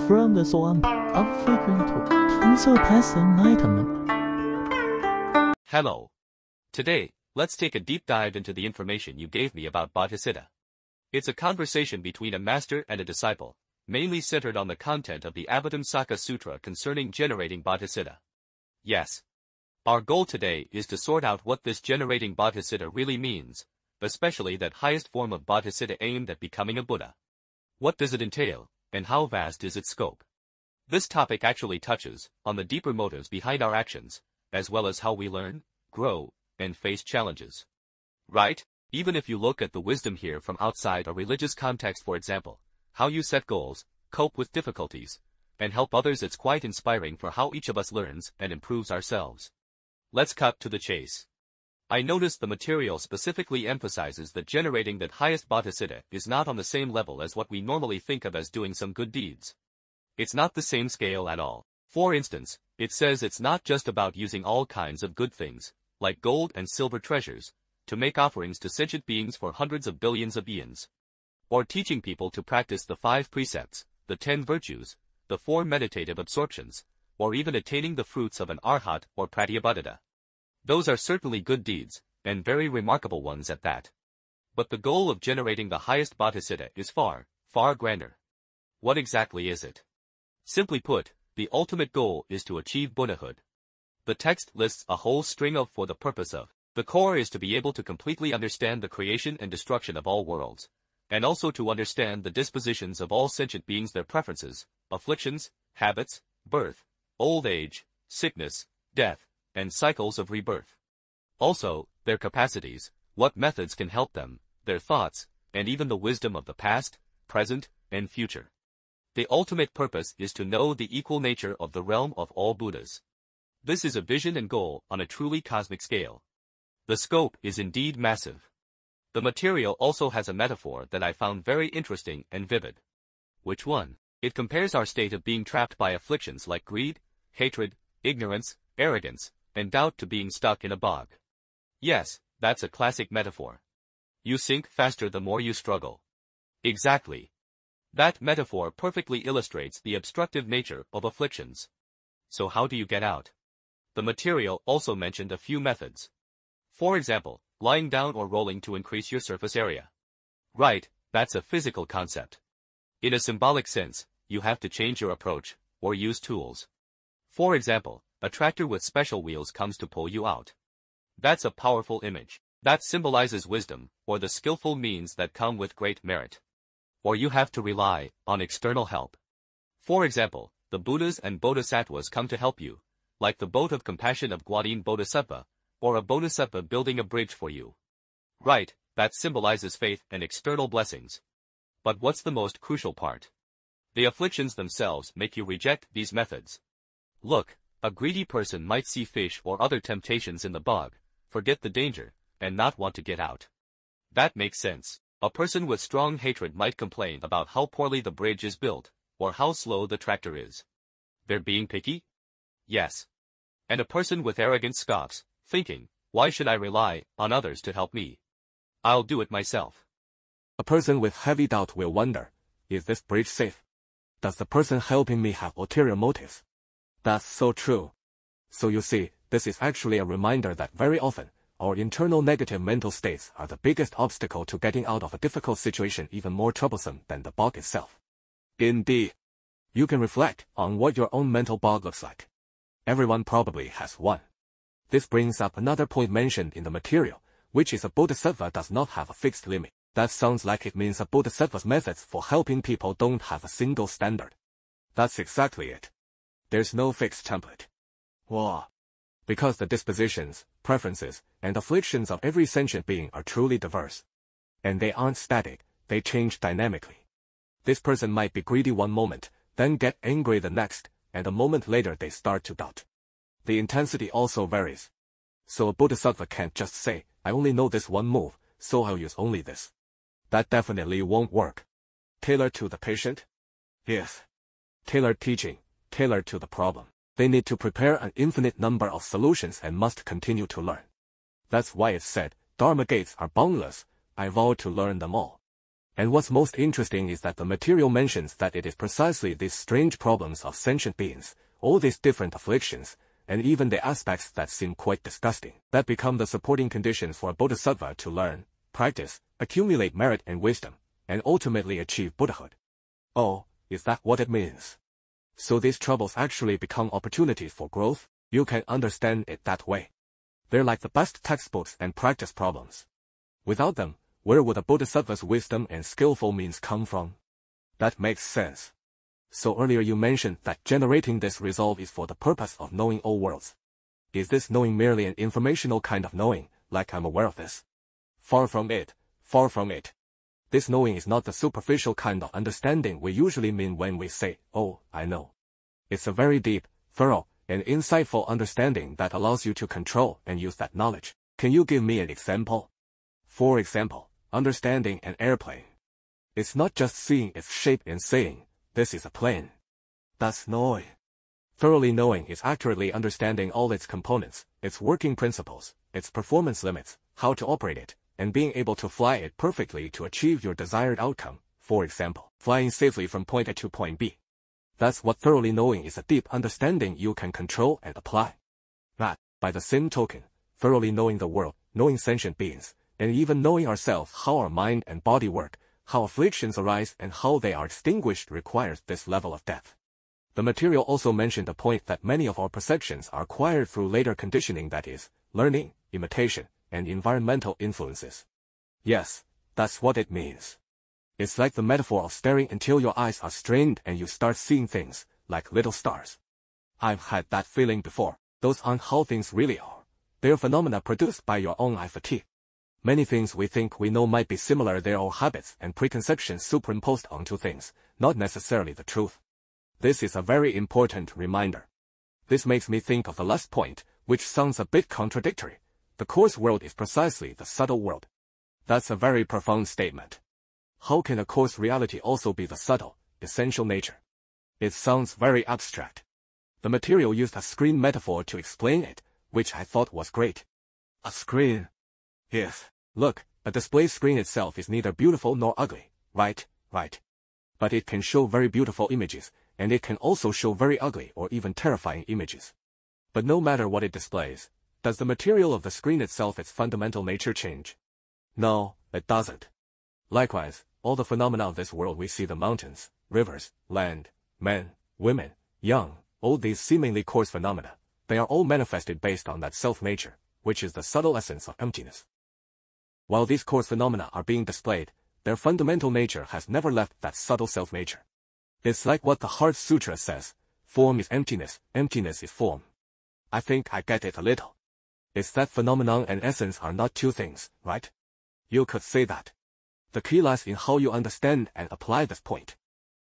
from the soul Afflictions to Unsurpassed Enlightenment. Hello. Today, let's take a deep dive into the information you gave me about Bodhisattva. It's a conversation between a master and a disciple, mainly centered on the content of the Abhidhamsaka Sutra concerning generating Bodhisattva. Yes. Our goal today is to sort out what this generating Bodhisattva really means, especially that highest form of Bodhisattva aimed at becoming a Buddha. What does it entail, and how vast is its scope? This topic actually touches on the deeper motives behind our actions, as well as how we learn, grow, and face challenges. Right? Even if you look at the wisdom here from outside a religious context, for example, how you set goals, cope with difficulties, and help others, it's quite inspiring for how each of us learns and improves ourselves. Let's cut to the chase. I noticed the material specifically emphasizes that generating that highest bodhisattva is not on the same level as what we normally think of as doing some good deeds. It's not the same scale at all. For instance, it says it's not just about using all kinds of good things, like gold and silver treasures, to make offerings to sentient beings for hundreds of billions of eons. Or teaching people to practice the 5 precepts, the 10 virtues, the 4 meditative absorptions, or even attaining the fruits of an arhat or pratyabhadita. Those are certainly good deeds, and very remarkable ones at that. But the goal of generating the highest bodhisattva is far, far grander. What exactly is it? Simply put, the ultimate goal is to achieve Buddhahood. The text lists a whole string of for the purpose of. The core is to be able to completely understand the creation and destruction of all worlds, and also to understand the dispositions of all sentient beings, their preferences, afflictions, habits, birth, old age, sickness, death, and cycles of rebirth. Also, their capacities, what methods can help them, their thoughts, and even the wisdom of the past, present, and future. The ultimate purpose is to know the equal nature of the realm of all Buddhas. This is a vision and goal on a truly cosmic scale. The scope is indeed massive. The material also has a metaphor that I found very interesting and vivid. Which one? It compares our state of being trapped by afflictions like greed, hatred, ignorance, arrogance, and doubt to being stuck in a bog. Yes, that's a classic metaphor. You sink faster the more you struggle. Exactly. That metaphor perfectly illustrates the obstructive nature of afflictions. So how do you get out? The material also mentioned a few methods. For example, lying down or rolling to increase your surface area. Right, that's a physical concept. In a symbolic sense, you have to change your approach, or use tools. For example, a tractor with special wheels comes to pull you out. That's a powerful image. That symbolizes wisdom, or the skillful means that come with great merit. Or you have to rely on external help. For example, the Buddhas and Bodhisattvas come to help you, like the boat of compassion of Gaudiya Bodhisattva, or a Bodhisattva building a bridge for you. Right, that symbolizes faith and external blessings. But what's the most crucial part? The afflictions themselves make you reject these methods. Look, a greedy person might see fish or other temptations in the bog, forget the danger, and not want to get out. That makes sense. A person with strong hatred might complain about how poorly the bridge is built, or how slow the tractor is. They're being picky? Yes. And a person with arrogance scoffs, thinking, why should I rely on others to help me? I'll do it myself. A person with heavy doubt will wonder, is this bridge safe? Does the person helping me have ulterior motives? That's so true. So you see, this is actually a reminder that very often, our internal negative mental states are the biggest obstacle to getting out of a difficult situation, even more troublesome than the bog itself. Indeed. You can reflect on what your own mental bog looks like. Everyone probably has one. This brings up another point mentioned in the material, which is a bodhisattva does not have a fixed limit. That sounds like it means a bodhisattva's methods for helping people don't have a single standard. That's exactly it. There's no fixed template. Wow. Because the dispositions, preferences, and afflictions of every sentient being are truly diverse. And they aren't static, they change dynamically. This person might be greedy one moment, then get angry the next, and a moment later they start to doubt. The intensity also varies. So a bodhisattva can't just say, I only know this one move, so I'll use only this. That definitely won't work. Tailored to the patient? Yes. Tailored teaching, tailored to the problem. They need to prepare an infinite number of solutions and must continue to learn. That's why it's said, Dharma gates are boundless, I vow to learn them all. And what's most interesting is that the material mentions that it is precisely these strange problems of sentient beings, all these different afflictions, and even the aspects that seem quite disgusting, that become the supporting conditions for a bodhisattva to learn, practice, accumulate merit and wisdom, and ultimately achieve Buddhahood. Oh, is that what it means? So these troubles actually become opportunities for growth? You can understand it that way. They're like the best textbooks and practice problems. Without them, where would a bodhisattva's wisdom and skillful means come from? That makes sense. So earlier you mentioned that generating this resolve is for the purpose of knowing all worlds. Is this knowing merely an informational kind of knowing, like I'm aware of this? Far from it, far from it. This knowing is not the superficial kind of understanding we usually mean when we say, oh, I know. It's a very deep, thorough, and insightful understanding that allows you to control and use that knowledge. Can you give me an example? For example, understanding an airplane. It's not just seeing its shape and saying, this is a plane. That's knowing. Thoroughly knowing is accurately understanding all its components, its working principles, its performance limits, how to operate it, and being able to fly it perfectly to achieve your desired outcome, for example, flying safely from point A to point B. That's what thoroughly knowing is, a deep understanding you can control and apply. That, by the same token, thoroughly knowing the world, knowing sentient beings, and even knowing ourselves, how our mind and body work, how afflictions arise and how they are extinguished, requires this level of depth. The material also mentioned the point that many of our perceptions are acquired through later conditioning, that is, learning, imitation, and environmental influences. Yes, that's what it means. It's like the metaphor of staring until your eyes are strained and you start seeing things, like little stars. I've had that feeling before. Those aren't how things really are. They're phenomena produced by your own eye fatigue. Many things we think we know might be similar, they're all habits and preconceptions superimposed onto things, not necessarily the truth. This is a very important reminder. This makes me think of the last point, which sounds a bit contradictory. The coarse world is precisely the subtle world. That's a very profound statement. How can a coarse reality also be the subtle, essential nature? It sounds very abstract. The material used a screen metaphor to explain it, which I thought was great. A screen? Yes. Look, a display screen itself is neither beautiful nor ugly, right? Right. But it can show very beautiful images, and it can also show very ugly or even terrifying images. But no matter what it displays, does the material of the screen itself, its fundamental nature, change? No, it doesn't. Likewise, all the phenomena of this world we see, the mountains, rivers, land, men, women, young, all these seemingly coarse phenomena, they are all manifested based on that self-nature, which is the subtle essence of emptiness. While these coarse phenomena are being displayed, their fundamental nature has never left that subtle self-nature. It's like what the Heart Sutra says, form is emptiness, emptiness is form. I think I get it a little. It's that phenomenon and essence are not two things, right? You could say that. The key lies in how you understand and apply this point.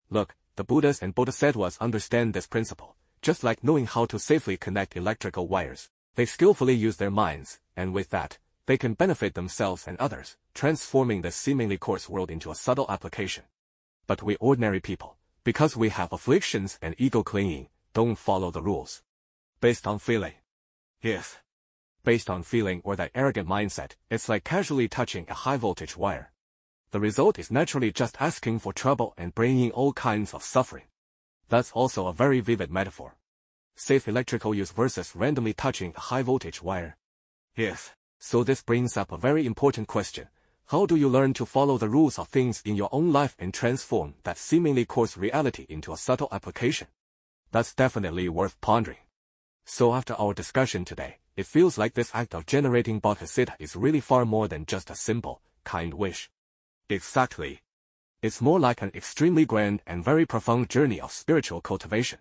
Look, the Buddhas and Bodhisattvas understand this principle, just like knowing how to safely connect electrical wires. They skillfully use their minds, and with that, they can benefit themselves and others, transforming the seemingly coarse world into a subtle application. But we ordinary people, because we have afflictions and ego clinging, don't follow the rules. Based on feeling. Yes. Based on feeling or that arrogant mindset, it's like casually touching a high-voltage wire. The result is naturally just asking for trouble and bringing all kinds of suffering. That's also a very vivid metaphor. Safe electrical use versus randomly touching a high-voltage wire. Yes. So this brings up a very important question. How do you learn to follow the rules of things in your own life and transform that seemingly coarse reality into a subtle application? That's definitely worth pondering. So after our discussion today, it feels like this act of generating bodhicitta is really far more than just a simple, kind wish. Exactly. It's more like an extremely grand and very profound journey of spiritual cultivation.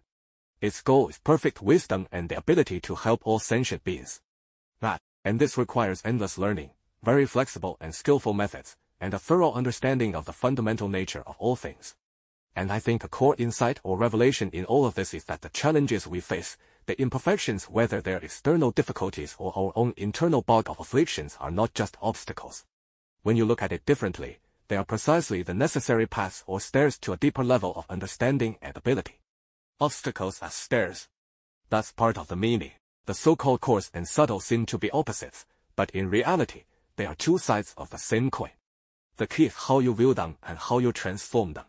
Its goal is perfect wisdom and the ability to help all sentient beings. And this requires endless learning, very flexible and skillful methods, and a thorough understanding of the fundamental nature of all things. And I think a core insight or revelation in all of this is that the challenges we face, the imperfections, whether they're external difficulties or our own internal bog of afflictions, are not just obstacles. When you look at it differently, they are precisely the necessary paths or stairs to a deeper level of understanding and ability. Obstacles as stairs. That's part of the meaning. The so-called coarse and subtle seem to be opposites, but in reality, they are two sides of the same coin. The key is how you view them and how you transform them.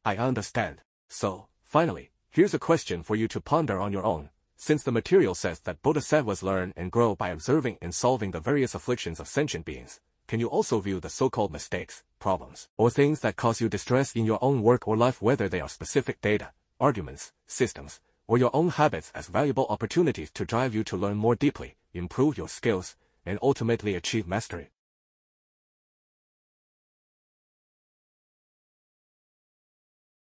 I understand. So, finally, here's a question for you to ponder on your own. Since the material says that bodhisattvas learn and grow by observing and solving the various afflictions of sentient beings, can you also view the so-called mistakes, problems, or things that cause you distress in your own work or life, whether they are specific data, arguments, systems, or your own habits, as valuable opportunities to drive you to learn more deeply, improve your skills, and ultimately achieve mastery?